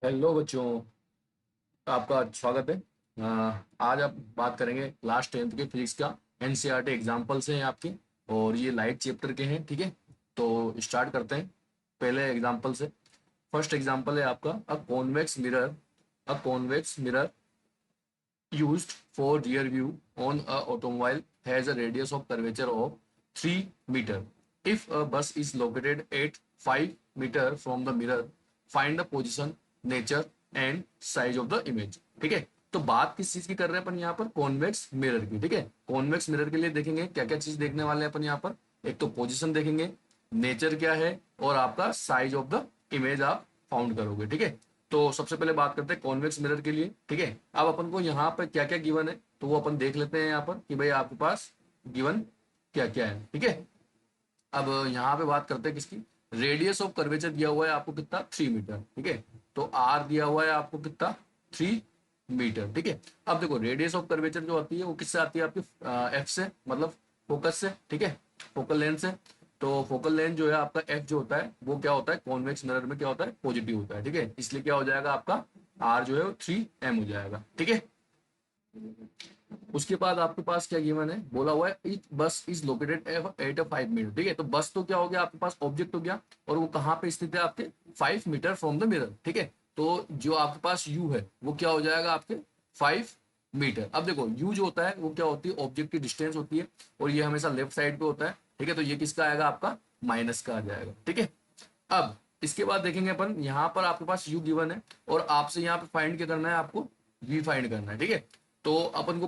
Hello बच्चों, आपका स्वागत है। आज आप बात करेंगे क्लास 10th के फिजिक्स का। एनसीईआरटी एग्जाम्पल्स हैं आपके, और ये लाइट चैप्टर के हैं। ठीक है, तो स्टार्ट करते हैं पहले एग्जाम्पल से। फर्स्ट एग्जाम्पल है आपका a convex mirror used for rear view on a automobile has a radius of curvature of 3 meter. If a bus is located at 5 meter from the mirror, find the position, nature and size of the image. ठीक है, तो बात किस चीज की कर रहे हैं अपन यहाँ पर? कॉन्वेक्स मिरर की। ठीक है, कॉन्वेक्स मिरर के लिए देखेंगे क्या क्या चीज देखने वाले हैं अपन यहाँ पर। एक तो पोजिशन देखेंगे, नेचर क्या है, और आपका साइज ऑफ द इमेज आप फाउंड करोगे। ठीक है, तो सबसे पहले बात करते हैं कॉन्वेक्स मिरर के लिए। ठीक है, अब अपन को यहाँ पर क्या क्या गिवन है तो वो अपन देख लेते हैं यहाँ पर कि भाई आपके पास गिवन क्या क्या है। ठीक है, अब यहाँ पे बात करते हैं किसकी। रेडियस ऑफ कर्वेचर दिया हुआ है आपको कितना, 3 मीटर। ठीक है, तो आर दिया हुआ है आपको कितना, 3 मीटर। ठीक है, अब देखो रेडियस ऑफ कर्वेचर जो आती है वो किससे आती है आपकी, एफ से, मतलब फोकस से। ठीक है, फोकल लेंथ से। तो फोकल लेंथ जो है आपका एफ जो होता है वो क्या होता है, कॉन्वेक्स मिरर में क्या होता है, पॉजिटिव होता है। ठीक है, इसलिए क्या हो जाएगा आपका आर जो है वो 3 m हो जाएगा। ठीक है, उसके बाद आपके पास क्या गिवन है, बोला हुआ है each bus is located at a 5 meter. ठीक है, तो बस तो क्या हो गया आपके पास, ऑब्जेक्ट हो गया, और वो कहाँ पे स्थित है आपके 5 मीटर फ्रॉम द मिरर। ठीक है, तो जो आपके पास यू है वो क्या हो जाएगा आपके 5 मीटर। अब देखो यू जो होता है वो क्या होती है, ऑब्जेक्ट की डिस्टेंस होती है, और ये हमेशा लेफ्ट साइड पे होता है। ठीक है, तो ये किसका आएगा, आपका माइनस का आ जाएगा। ठीक है, अब इसके बाद देखेंगे अपन, यहाँ पर आपके पास यू गिवन है, और आपसे यहाँ पे फाइंड क्या करना है, आपको वी फाइंड करना है। ठीक है, तो अपन के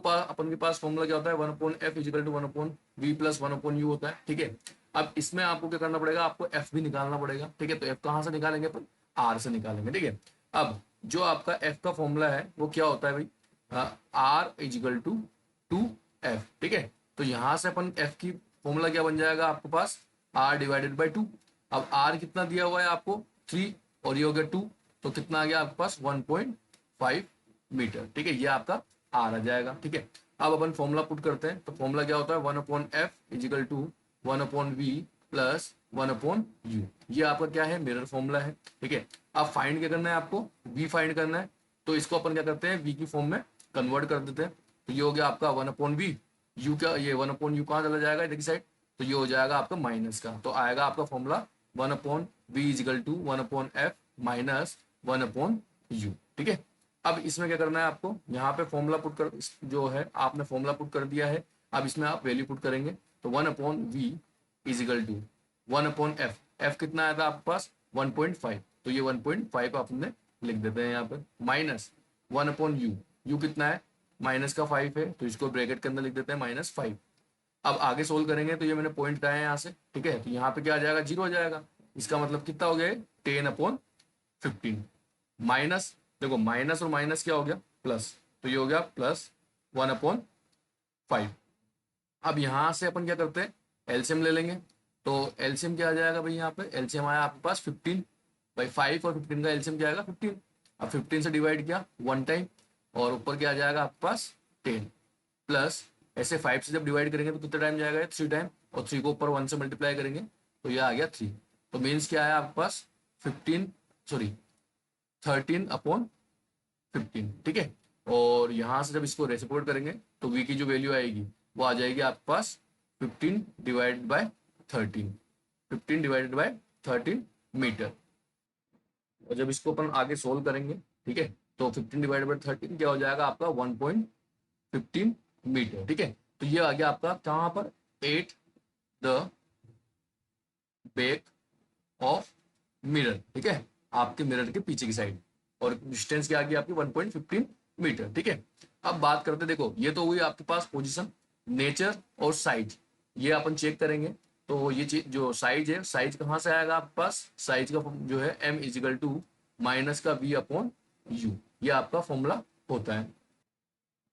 पास फॉर्मूला क्या होता है, 1/f=1/v+1/u होता है। ठीक है, अब इसमें आपको क्या करना पड़ेगा, आपको एफ भी निकालना पड़ेगा। ठीक है, तो एफ कहाँ से निकालेंगे अपन, आर से निकालेंगे। ठीक है, अब जो आपका एफ का फॉर्मूला है वो क्या होता है भाई, R = 2f। ठीक है, तो यहां से अपन एफ की फॉर्मूला क्या बन जाएगा आपके पास, R/2। अब आर कितना दिया हुआ है आपको, 3, और ये हो गया 2, तो कितना आ गया आपके पास 1.5 मीटर। ठीक है, ये आपका आर आ जाएगा। ठीक है, अब अपन फॉर्मूला पुट करते हैं, तो फॉर्मूला क्या होता है, 1/f=1/v+1/u। ये आपका क्या है, मिरर फॉर्मूला है। ठीक है, अब फाइंड क्या करना है आपको, वी फाइंड करना है। तो इसको अपन क्या करते हैं, वी की फॉर्म में कन्वर्ट कर देते हैं। तो ये हो गया आपका 1/v, यू क्या, ये 1/u कहाँ चला जाएगा, इधर की साइड, तो ये हो जाएगा आपका माइनस का। तो आएगा आपका फॉर्मूला 1/v=1/f-1/u। ठीक है, अब इसमें क्या करना है आपको, यहाँ पे फॉर्मूला पुट कर, जो है आपने फॉर्मूला पुट कर दिया है। अब इसमें आप वैल्यू पुट करेंगे, तो 1/v=1/f। एफ कितना आया था आपके पास, 1.5, तो ये 1.5 आपने लिख देते हैं यहाँ पे, माइनस 1/u, यू कितना है, माइनस का 5 है, तो इसको ब्रैकेट के अंदर लिख देते हैं -5। अब आगे सोल्व करेंगे तो ये मैंने पॉइंट कहा है यहाँ से। ठीक है, तो यहाँ पे क्या आ जाएगा, 0 आ जाएगा। इसका मतलब कितना हो गया, 10/15। माइनस, देखो माइनस और माइनस क्या हो गया, प्लस, तो ये हो गया +1/5। अब यहाँ से अपन क्या करते हैं, एलसीएम ले लेंगे। तो एलसीएम क्या आ जाएगा भाई, यहाँ पे एलसीएम आया आपके पास 15। भाई 5 और 15 का एलसीएम क्या आएगा, 15। अब 15 से डिवाइड किया 1 टाइम, और ऊपर क्या आ जाएगा आपके पास 10, प्लस ऐसे 5 से जब डिवाइड करेंगे तो कितना टाइम जाएगा, 3 टाइम, और 3 को ऊपर 1 से मल्टीप्लाई करेंगे तो ये आ गया 3। तो मीन्स क्या है आपके पास 15, सॉरी 13/15। ठीक है, और यहां से जब इसको रेसिप्रोकेट करेंगे तो वी की जो वैल्यू आएगी वो आ जाएगी आपके पास 15/13, 15/13 मीटर। और जब इसको अपन आगे सोल्व करेंगे, ठीक है, तो 15/13 क्या हो जाएगा आपका 1.15 मीटर। ठीक है, तो ये आ गया आपका कहां पर, at the back of mirror. ठीक है, आपके मिरर के पीछे की साइड, और डिस्टेंस क्या आ गई आपकी 1.15 मीटर। ठीक है, अब बात करते, देखो ये तो हुई आपके पास पोजीशन, नेचर और साइज, ये अपन चेक करेंगे। तो ये चीज जो साइज है, साइज कहाँ से आएगा आपके पास, साइज का जो है m=-v/u, ये आपका फॉर्मूला होता है।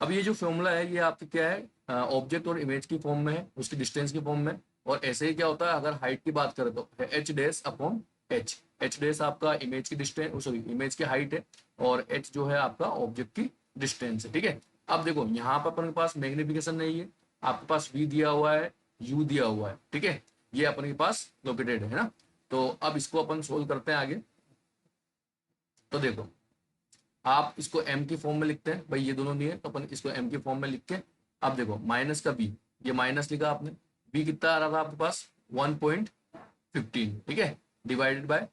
अब ये जो फॉर्मूला है ये आपके क्या है, ऑब्जेक्ट और इमेज की फॉर्म में है, उसकी डिस्टेंस की फॉर्म में। और ऐसे ही क्या होता है, अगर हाइट की बात करें तो h'/h, h' आपका इमेज की डिस्टेंस, सॉरी इमेज की हाइट है, और h जो है आपका ऑब्जेक्ट की डिस्टेंस है। ठीक है, अब देखो यहाँ पर अपने पास मैग्निफिकेशन नहीं है, आपके पास v दिया हुआ है, u दिया हुआ है। ठीक है, ये अपने पास लोकेटेड है ना। तो अब इसको अपन सोल्व करते हैं आगे। तो देखो आप इसको m की फॉर्म में लिखते हैं, भाई ये दोनों दिए तो अपन इसको m की फॉर्म में लिख के, अब देखो माइनस का b, ये माइनस लिखा आपने, b कितना आ रहा था आपके पास 1.15, ठीक है, डिवाइडेड बाय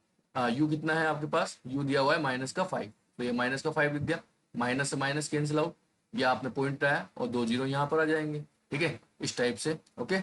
u कितना है आपके पास, u दिया हुआ है -5, तो ये -5 लिख दिया, माइनस से माइनस कैंसिल आउट, ये आपने पॉइंट आया और 2 जीरो यहाँ पर आ जाएंगे, ठीक है, इस टाइप से। ओके,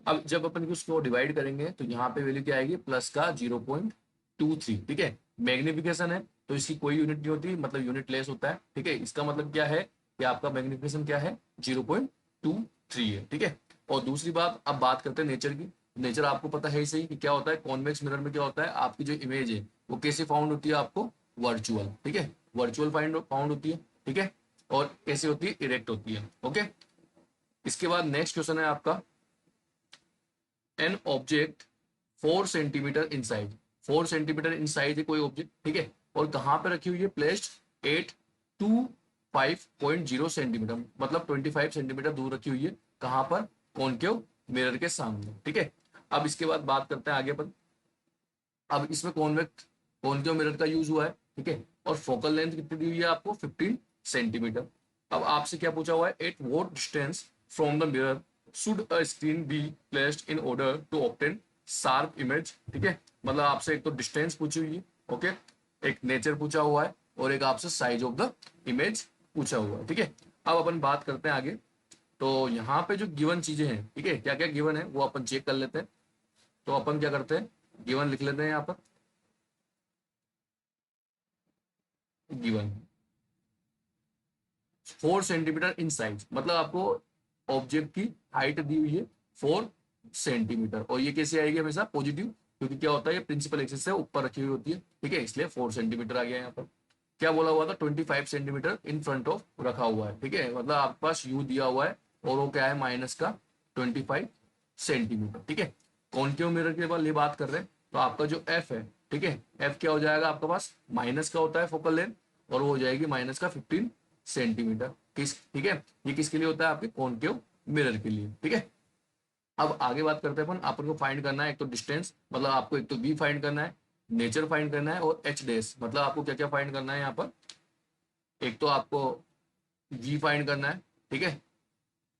अब जब अपन उसको डिवाइड करेंगे तो यहाँ पे वैल्यू क्या आएगी, प्लस का 0.23, ठीक है, मैग्निफिकेशन है तो इसकी कोई यूनिट नहीं होती, मतलब यूनिट लेस होता है, ठीक है, इसका मतलब क्या है कि आपका मैग्निफिकेशन क्या है 0.23 है, ठीक है। और दूसरी बात, अब बात करते हैं नेचर की। नेचर आपको पता है ही सही कि क्या होता है, कॉन्वेक्स मिरर में क्या होता है, आपकी जो इमेज है वो कैसे फाउंड होती है, आपको वर्चुअल, ठीक है, वर्चुअल फाउंड होती है, ठीक है, और कैसे होती है, इरेक्ट होती है। ओके, इसके बाद नेक्स्ट क्वेश्चन है आपका, an object 4 centimetre in size, 4 centimetre in size है कोई ऑब्जेक्ट, ठीक है, और कहाँ पे रखी हुई है, प्लेस्ड 825.0 सेंटीमीटर, मतलब 25 सेंटीमीटर दूर रखी हुई है, कहाँ पर, कॉनकेव मिरर के सामने, ठीक है। अब इसके बाद बात करते हैं आगे पर, अब इसमें कॉनकेव मिरर का यूज हुआ है, ठीक है, और फोकल लेंथ कितनी दी हुई है आपको, 15 सेंटीमीटर। अब आपसे क्या पूछा हुआ है, at what distance from the mirror should a screen be placed in order to obtain sharp image, ठीक है, मतलब आपसे एक तो डिस्टेंस पूछी हुई है, ओके, एक नेचर पूछा हुआ है और एक आपसे साइज ऑफ द इमेज पूछा हुआ है, ठीक है। अब अपन बात करते हैं आगे, तो यहाँ पे जो गिवन चीजें हैं, ठीक है, क्या क्या गिवन है वो अपन चेक कर लेते हैं। तो अपन क्या करते हैं, गिवन लिख लेते हैं यहाँ पर, गिवन 4 सेंटीमीटर इन साइज, मतलब आपको ऑब्जेक्ट की हाइट दी हुई है 4 सेंटीमीटर, और ये कैसे आएगी, हमेशा पॉजिटिव, क्योंकि क्या होता है ये प्रिंसिपल एक्सिस से ऊपर रखी हुई होती है, ठीक है, इसलिए 4 सेंटीमीटर आ गया यहाँ पर। क्या बोला हुआ था, 25 सेंटीमीटर इन फ्रंट ऑफ रखा हुआ है, ठीक है, मतलब आपके पास यू दिया हुआ है और वो क्या है, माइनस का 25 सेंटीमीटर, ठीक है। कॉनकेव मिरर के लिए बात कर रहे हैं, तो आपका जो एफ है, ठीक है, एफ क्या हो जाएगा आपके पास, माइनस का होता है फोकल लेंथ, और वो हो जाएगी माइनस का 15 सेंटीमीटर, किस, ठीक है, ये किसके लिए होता है, आपके कॉनकेव मिरर के लिए, ठीक है। अब आगे बात करते हैं अपन को फाइंड करना है, एक तो डिस्टेंस, मतलब आपको एक तो बी फाइंड करना है, नेचर फाइंड करना है, और एच डेस, मतलब आपको क्या क्या फाइंड करना है यहाँ पर, एक तो आपको वी फाइंड करना है, ठीक है,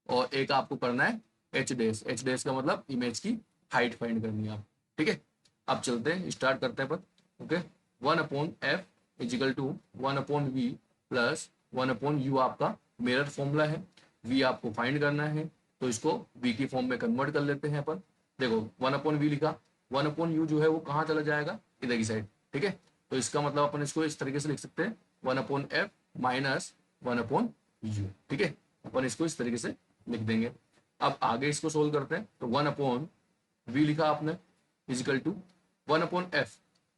और एक आपको करना है एच डेस, एच डेस का मतलब इमेज की हाइट फाइंड करनी है आप, ठीक है। अब चलते हैं, स्टार्ट करते हैं अपन। Okay, 1/f is equal to 1/v plus 1/u आपका मिरर फॉर्मूला है, v आपको फाइंड करना है, तो इसको v की फॉर्म में कन्वर्ट कर लेते हैं अपन। देखो 1/v लिखा, 1/u जो है वो कहाँ चला जाएगा, इधर की साइड, ठीक है, तो इसका मतलब अपन इसको इस तरीके से लिख सकते हैं 1/f माइनस 1/u, ठीक है, अपन इसको इस तरीके से लिख देंगे। अब आगे इसको सोल्व करते हैं, तो 1/v लिखा आपने इजिकल टू 1/f,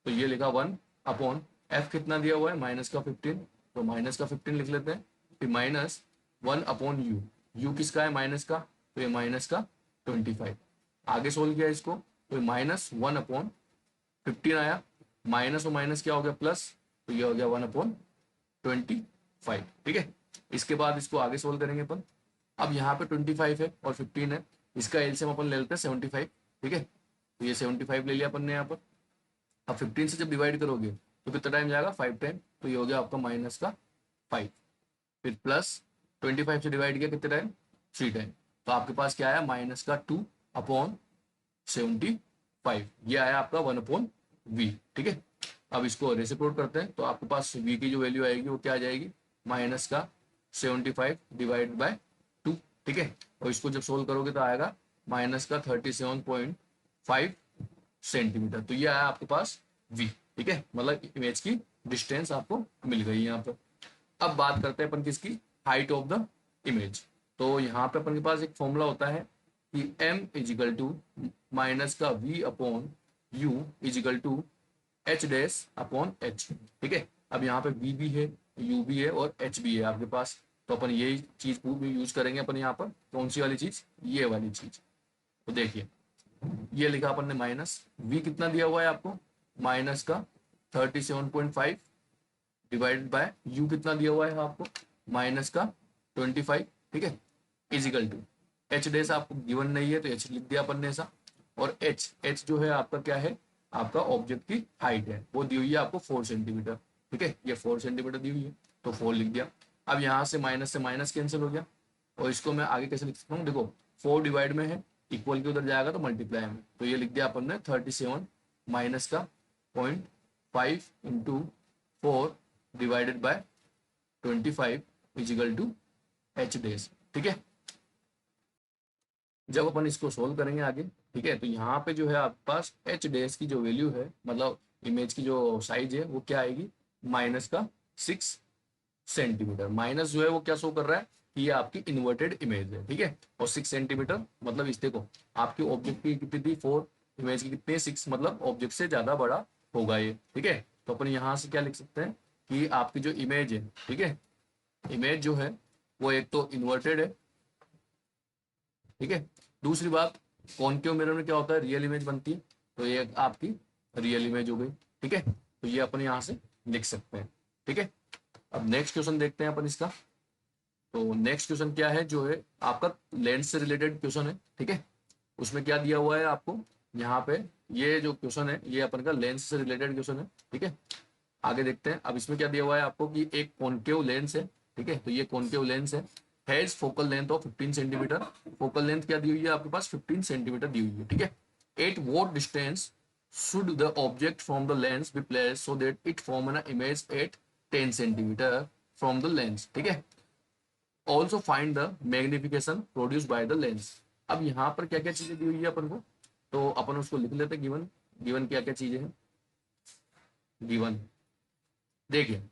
तो ये लिखा 1/f, कितना दिया हुआ है, माइनस का 15, तो माइनस का 15 लिख लेते हैं, फिर माइनस 1/u, u किसका है, माइनस का, तो ये माइनस का 25, आगे सोल्व किया इसको, तो माइनस 1/15 आया, माइनस और माइनस क्या हो गया, प्लस, तो ये हो गया 1/25, ठीक है। इसके बाद इसको आगे सोल्व करेंगे अपन। अब यहाँ पे 25 है और 15 है, इसका एलसीएम अपन ले लेते हैं 75, ठीक है, तो ये 75 ले लिया अपन ने यहाँ पर। अब 15 से जब डिवाइड करोगे तो कितना टाइम जाएगा, 5 टाइम, तो ये हो गया आपका माइनस का 5, फिर प्लस 25 से डिवाइड किया कितने टाइम, 3 टाइम, तो आपके पास क्या आया, माइनस का 2/75, ये आया आपका 1/v, ठीक है। अब इसको रेसिप्रोकेट करते हैं, तो आपके पास v की जो वैल्यू आएगी वो क्या आ जाएगी, माइनस का 75 डिवाइड बाय 2, ठीक है, और इसको जब सोल्व करोगे तो आएगा माइनस का 37.5 सेंटीमीटर, तो ये आया आपके पास v, ठीक है, मतलब इमेज की डिस्टेंस आपको मिल गई यहाँ पर। अब बात करते हैं अपन किसकी, हाइट ऑफ द इमेज, तो यहाँ पे अपन के पास एक फॉर्मूला होता है कि m इजिकल टू माइनस का v/u equal to h dash upon h, ठीक है। अब यहाँ पे v भी है, u भी है और h भी है आपके पास, तो अपन यही चीज यूज करेंगे अपन यहाँ पर, कौन सी वाली चीज, ये वाली चीज। तो देखिए ये लिखा अपन ने माइनस, v कितना दिया हुआ है आपको, माइनस का 37.5 डिवाइडेड बाय u कितना दिया हुआ है आपको, माइनस का 25, ठीक है, इजिकल टू h डैश आपको गिवन नहीं है तो h लिख दिया अपन ने ऐसा, और h जो है आपका क्या है, आपका ऑब्जेक्ट की हाइट है, वो दी हुई है आपको 4 सेंटीमीटर, ठीक है, ये 4 सेंटीमीटर दी हुई है तो 4 लिख दिया। अब यहाँ से माइनस कैंसिल हो गया, और इसको मैं आगे कैसे लिख सकता हूँ, देखो 4 डिवाइड में है, इक्वल के उधर जाएगा तो मल्टीप्लाई में, तो ये लिख दिया अपन ने 37 माइनस का 0.5 into 4 divided by 25 is equal to h days. ठीक है, जब अपन इसको सोल्व करेंगे आगे, ठीक है, तो यहाँ पे जो है आपके पास एच डेज की जो वैल्यू है, मतलब इमेज की जो साइज है वो क्या आएगी, माइनस का 6 सेंटीमीटर। माइनस जो है वो क्या शो कर रहा है कि ये आपकी इन्वर्टेड इमेज है, ठीक है, और 6 सेंटीमीटर मतलब इस देखो आपकी ऑब्जेक्ट की कितनी थी 4, इमेज की कितनी है 6, मतलब ऑब्जेक्ट से ज्यादा बड़ा होगा ये। ठीक है, तो अपन यहाँ से क्या लिख सकते हैं कि आपकी जो इमेज है, ठीक है, इमेज जो है वो एक तो इन्वर्टेड है, ठीक है, दूसरी बात कॉनकेव मिरर में क्या होता है, रियल इमेज बनती है, तो ये आपकी रियल इमेज हो गई। ठीक है, तो ये अपन यहाँ से लिख सकते हैं। ठीक है, अब नेक्स्ट क्वेश्चन देखते हैं अपन इसका। तो नेक्स्ट क्वेश्चन क्या है, जो है आपका लेंस से रिलेटेड क्वेश्चन है। ठीक है, उसमें क्या दिया हुआ है आपको यहाँ पे, ये जो क्वेश्चन है ये अपन का लेंस से रिलेटेड क्वेश्चन है। ठीक है, आगे देखते हैं। अब इसमें क्या दिया हुआ है आपको कि एक कॉनकेव लेंस है, ठीक है, तो ये कॉनकेव लेंस है, has focal length of 15 centimetre. Focal length क्या दी हुई है आपके पास, 15 सेंटीमीटर दी हुई है। ठीक है, at what distance should the object from the lens be placed so that it form an image at 10 centimetre from the lens। ठीक है, also find the magnification produce by the lens. अब यहाँ पर क्या क्या चीजें दी हुई है अपन को, तो अपन उसको लिख लेते हैं। गिवन गिवन क्या क्या चीजें हैं गिवन, देखिए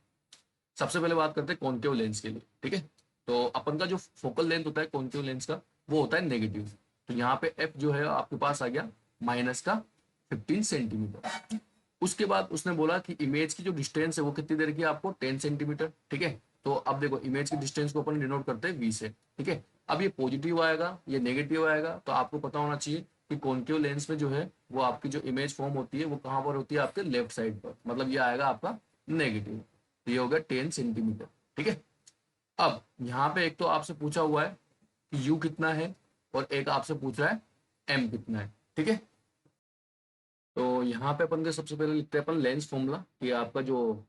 सबसे पहले बात करते हैं कॉनकेव लेंस के लिए। ठीक है, तो अपन का जो फोकल लेंथ होता है कॉनकेव लेंस का वो होता है नेगेटिव, तो यहाँ पे एफ जो है आपके पास आ गया माइनस का 15 सेंटीमीटर। उसके बाद उसने बोला कि इमेज की जो डिस्टेंस है वो कितनी देर की है आपको, 10 सेंटीमीटर। ठीक है, तो अब देखो इमेज की डिस्टेंस को अपन डिनोट करते हैं वी से। ठीक है, अब ये पॉजिटिव आएगा ये नेगेटिव आएगा, तो आपको पता होना चाहिए कि कॉनकेव लेंस में जो है वो आपकी जो इमेज फॉर्म होती है वो कहाँ पर होती है, आपके लेफ्ट साइड पर, मतलब ये आएगा आपका नेगेटिव, तो ये हो गया 10 सेंटीमीटर। ठीक है, अब यहाँ पे एक तो आपसे पूछा हुआ है कि यू कितना है, और एक आपसे पूछ रहा है एम कितना है। ठीक है, तो यहाँ पे अपन के सबसे पहले लिखते हैं अपन लेंस फॉर्मूला, कि आपका जो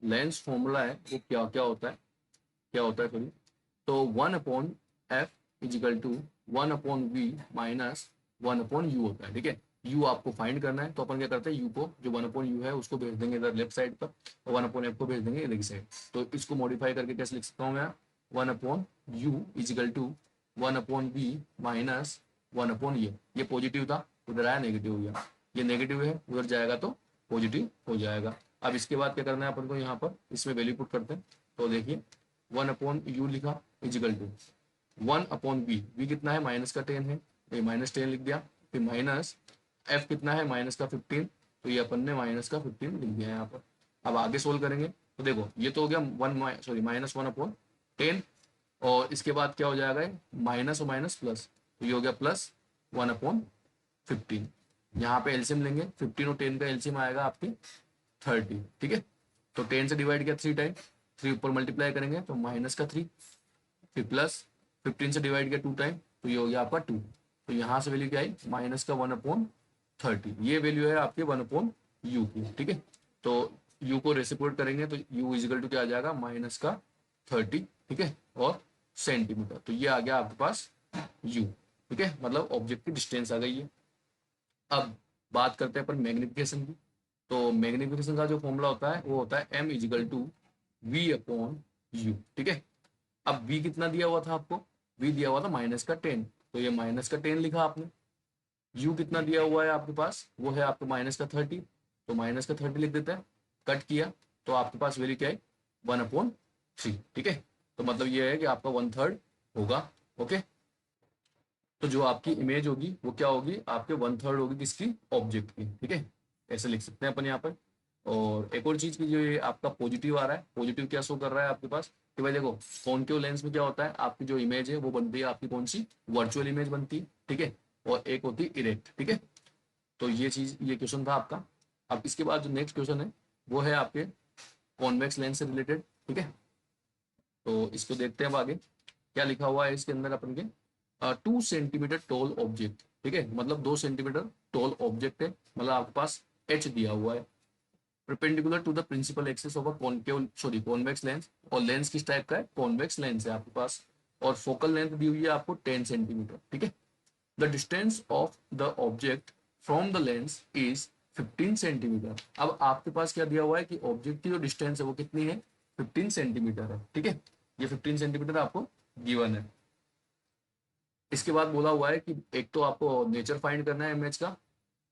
लेंस फॉर्मूला है वो क्या क्या होता है, क्या होता है सॉरी, तो 1/f is equal to 1/v minus 1/u होता है। ठीक है, u आपको फाइंड करना है, तो अपन क्या करते हैं, u को जो 1/u है उसको भेज देंगे इधर लेफ्ट साइड पर, और 1/f को भेज देंगे इधर की साइड। तो इसको मॉडिफाई करके कैसे लिख सकता हूँ मैं, 1/u is equal to 1/v minus 1/a। ये पॉजिटिव था, उधर आया नेगेटिव हो गया, ये नेगेटिव है उधर जाएगा तो पॉजिटिव हो जाएगा। अब इसके बाद क्या करना है अपन को, यहाँ पर इसमें वैल्यू पुट करते हैं, तो देखिए 1/u लिखा इजिकल टू 1/v, v कितना है माइनस का 10 है, ये माइनस 10 लिख दिया, फिर माइनस f कितना है माइनस का 15, तो ये अपन ने माइनस का 15 लिख दिया है यहाँ पर। अब आगे सोल्व करेंगे तो देखो ये तो हो गया माइनस 1/10, और इसके बाद क्या हो जाएगा, माइनस और माइनस प्लस, तो ये हो गया प्लस 1/15। यहाँ पे एलसीएम लेंगे, 15 और 10 का एलसीएम आएगा आपके 30। ठीक है, तो 10 से डिवाइड किया 3 टाइम, 3 ऊपर मल्टीप्लाई करेंगे तो माइनस का 3, फिर प्लस 15 से डिवाइड किया 2 टाइम, तो ये हो गया आपका 2। तो यहाँ से वैल्यू क्या आई, माइनस का 1/30, ये वैल्यू है आपके 1/u की। ठीक है, तो u को रेसिप्रोकेट करेंगे तो u इजिकल टू क्या आ जाएगा, माइनस का 30। ठीक है, और सेंटीमीटर, तो ये आ गया आपके पास u। ठीक है, मतलब ऑब्जेक्ट की डिस्टेंस आ गई है। अब बात करते हैं अपन मैग्निफिकेशन की, तो मैग्निफिकेशन का जो फॉर्मूला होता है वो होता है m इजिकल टू v/u। ठीक है, अब v कितना दिया हुआ था आपको, v दिया हुआ था माइनस का 10, तो ये माइनस का 10 लिखा आपने। u कितना दिया हुआ है आपके पास, वो है आपको माइनस का 30, तो माइनस का 30 लिख देते हैं, कट किया तो आपके पास वैल्यू क्या है, 1/3। ठीक है, तो मतलब ये है कि आपका 1/3 होगा। ओके, तो जो आपकी इमेज होगी वो क्या होगी, आपके 1/3 होगी किसकी, ऑब्जेक्ट की। ठीक है, ऐसे लिख सकते हैं अपन यहाँ पर। और एक और चीज की, जो ये आपका पॉजिटिव आ रहा है, पॉजिटिव क्या शो कर रहा है आपके पास, कि भाई देखो कॉनकेव लेंस में क्या होता है, आपकी जो इमेज है वो बनती है आपकी कौन सी, वर्चुअल इमेज बनती है। ठीक है, और एक होती है इरेक्ट। ठीक है, तो ये चीज, ये क्वेश्चन था आपका। अब इसके बाद जो नेक्स्ट क्वेश्चन है वो है आपके कॉन्वेक्स लेंस से रिलेटेड। ठीक है, तो इसको देखते हैं अब आगे क्या लिखा हुआ है इसके अंदर अपन के। 2 सेंटीमीटर टॉल ऑब्जेक्ट, ठीक है, मतलब 2 सेंटीमीटर टॉल ऑब्जेक्ट है, मतलब आपके पास एच दिया हुआ है, perpendicular to the principal axis of a convex lens, और लेंस किस टाइप का है, कॉन्वेक्स लेंस है आपके पास, और फोकल लेंथ दी हुई है आपको 10 सेंटीमीटर, ठीक है। The distance of the object from the lens is 15 centimetre. अब आपके पास क्या दिया हुआ है कि ऑब्जेक्ट की जो डिस्टेंस है वो कितनी है, 15 सेंटीमीटर है, ठीक है। ये 15 सेंटीमीटर आपको गिवन है। इसके बाद बोला हुआ है कि एक तो आपको नेचर फाइंड करना है इमेज का,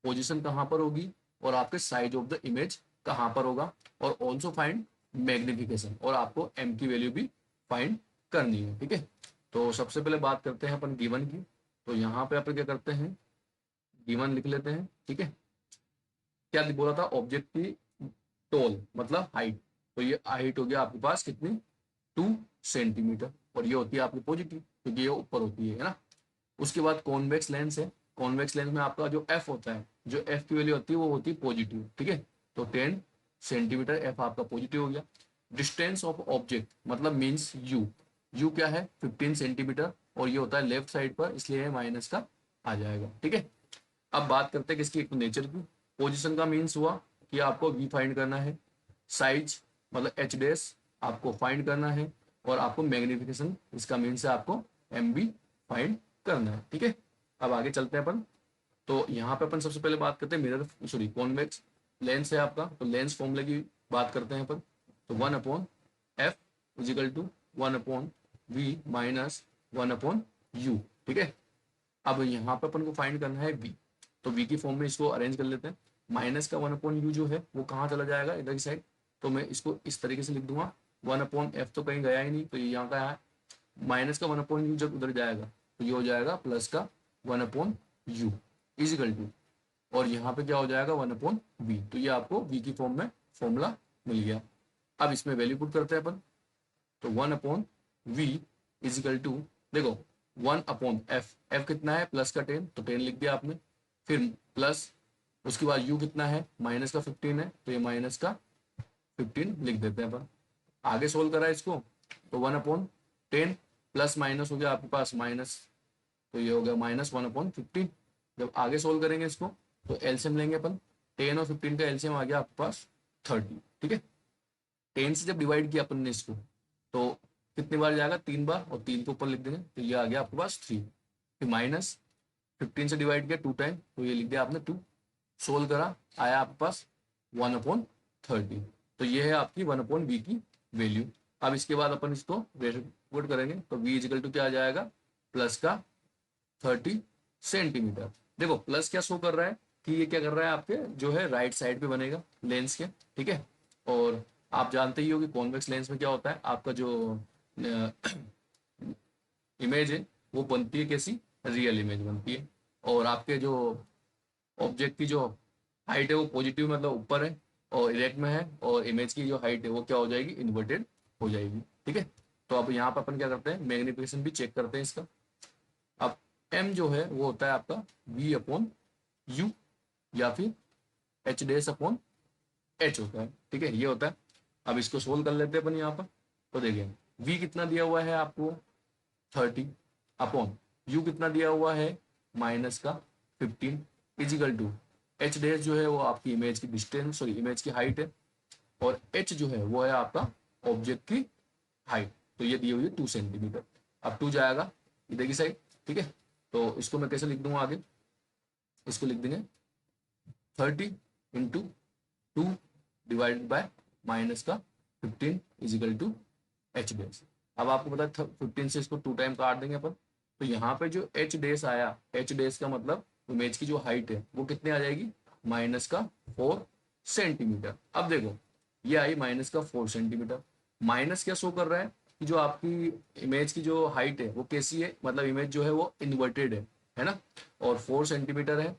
पोजीशन कहाँ पर होगी, और आपके साइज ऑफ द इमेज कहाँ पर होगा, और ऑल्सो फाइंड मैग्निफिकेशन, और आपको एम की वैल्यू भी फाइंड करनी है, ठीक है। तो सबसे पहले बात करते हैं अपन गिवन की। तो यहाँ पे अपन क्या करते हैं, गिवन लिख लेते हैं, ठीक है। क्या बोला था, ऑब्जेक्ट की टोल मतलब हाइट, तो ये हाइट हो गया आपके पास कितनी, 2 सेंटीमीटर, और ये होती है आपकी पॉजिटिव क्योंकि ये ऊपर होती है ना। उसके बाद कॉन्वेक्स लेंस है, कॉन्वेक्स लेंस में आपका जो एफ होता है, जो एफ की वैल्यू होती है वो होती है पॉजिटिव, ठीक है। तो 10 सेंटीमीटर एफ आपका पॉजिटिव हो गया। डिस्टेंस ऑफ ऑब्जेक्ट मतलब मीन्स यू, यू क्या है 15 सेंटीमीटर, और ये होता है लेफ्ट साइड पर, इसलिए माइनस का आ जाएगा, ठीक है। अब बात करते हैं किसकी, एक नेचर की। पोजिशन का मीन्स हुआ कि आपको वी फाइंड करना है, साइज मतलब एच डेस आपको फाइंड करना है, और आपको मैग्निफिकेशन इसका मीन्स है आपको एम बी फाइंड करना है, ठीक है। अब आगे चलते हैं अपन। तो यहाँ पे अपन सबसे पहले बात करते हैं मिरर सॉरी कॉन्वेक्स लेंस है आपका, तो लेंस फॉर्मूले की बात करते हैं अपन। तो 1/f is equal to 1/v minus 1/u, ठीक है। अब यहाँ पे अपन को फाइंड करना है v, तो v की फॉर्म में इसको अरेंज कर लेते हैं। माइनस का 1/u जो है वो कहाँ चला जाएगा, इधर की साइड, तो मैं इसको इस तरीके से लिख दूंगा, 1/f तो कहीं गया ही नहीं, तो ये यहाँ का है, माइनस का 1/u जब उधर जाएगा तो ये हो जाएगा प्लस का 1/u इजिकल टू, और यहाँ पे क्या हो जाएगा 1/v, तो ये आपको v की फॉर्म में फॉर्मूला मिल गया। अब इसमें वैल्यू पुट करते हैं अपन, तो 1/v इजिकल टू, देखो 1/f, f कितना है प्लस का 10, तो 10 लिख दिया आपने, फिर प्लस उसके बाद u कितना है माइनस का 15 है, तो ये माइनस का 15 लिख देते हैं अपन। आगे सोल्व करा इसको, तो 1/10 प्लस माइनस हो गया आपके पास माइनस, तो ये हो गया माइनस 1/15। जब आगे सोल्व करेंगे इसको तो एलसीएम लेंगे अपन, 10 और 15 का एलसीएम आ गया आपके पास 30, ठीक है। 10 से जब डिवाइड किया अपन ने इसको तो कितनी बार जाएगा, 3 बार, और 3 के ऊपर लिख देंगे तो ये आ गया आपके पास 3, फिर माइनस 15 से डिवाइड किया 2 टाइम, तो ये लिख दिया आपने 2, सोल्व करा आया आपके पास 1/30, तो ये है आपकी 1/v की वैल्यू। अब इसके बाद अपन इसको पुट करेंगे तो v इजिकल टू क्या आ जाएगा, प्लस का 30 सेंटीमीटर। देखो प्लस क्या शो कर रहा है कि ये क्या कर रहा है आपके जो है राइट साइड पे बनेगा लेंस के, ठीक है। और आप जानते ही हो कि कॉन्वेक्स लेंस में क्या होता है, आपका जो इमेज है वो बनती है कैसी, रियल इमेज बनती है, और आपके जो ऑब्जेक्ट की जो हाइट है वो पॉजिटिव मतलब ऊपर है और इरेक्ट में है, और इमेज की जो हाइट है वो क्या हो जाएगी, इन्वर्टेड हो जाएगी, ठीक है। तो अब यहाँ पर अपन क्या करते हैं, मैग्निफिकेशन भी चेक करते हैं इसका। अब m जो है वो होता है आपका v/u या फिर h'/h होता है, ठीक है, ये होता है। अब इसको सोल्व कर लेते हैं अपन यहाँ पर, तो देखिए v कितना दिया हुआ है आपको 30 अपॉन u कितना दिया हुआ है माइनस का 15 इजिकल टू h डैश जो है वो आपकी इमेज की डिस्टेंस सॉरी इमेज की हाइट है, और h जो है वो है आपका ऑब्जेक्ट की हाइट, तो ये दी हुई है 2 सेंटीमीटर। अब 2 जाएगा इधर की साइड, ठीक है। तो इसको मैं कैसे लिख दूंगा आगे, इसको लिख देंगे 30 इंटू 2 डिवाइडेड बाय माइनस का 15 इजिकल टू एच डेस। अब आपको पता है 15 से इसको 2 टाइम काट देंगे अपन, तो यहाँ पे जो एच डेस आया, एच डेस का मतलब इमेज की जो हाइट है वो कितने आ जाएगी, माइनस का 4 सेंटीमीटर। अब देखो ये आई माइनस का 4 सेंटीमीटर, माइनस क्या शो कर रहा है कि जो आपकी इमेज की जो हाइट है वो कैसी है, मतलब इमेज जो है वो इन्वर्टेड है ना, और 4 सेंटीमीटर है,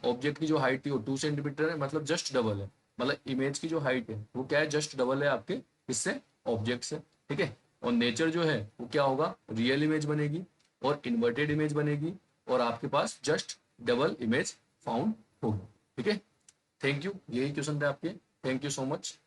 ऑब्जेक्ट की जो हाइट थी वो 2 सेंटीमीटर है, मतलब जस्ट डबल है, मतलब इमेज की जो हाइट है वो क्या है, जस्ट डबल है आपके इससे ऑब्जेक्ट से, ठीक है। और नेचर जो है वो क्या होगा, रियल इमेज बनेगी और इन्वर्टेड इमेज बनेगी, और आपके पास जस्ट डबल इमेज फाउंड होगी, ठीक है। थैंक यू, यही क्वेश्चन थे आपके, थैंक यू सो मच।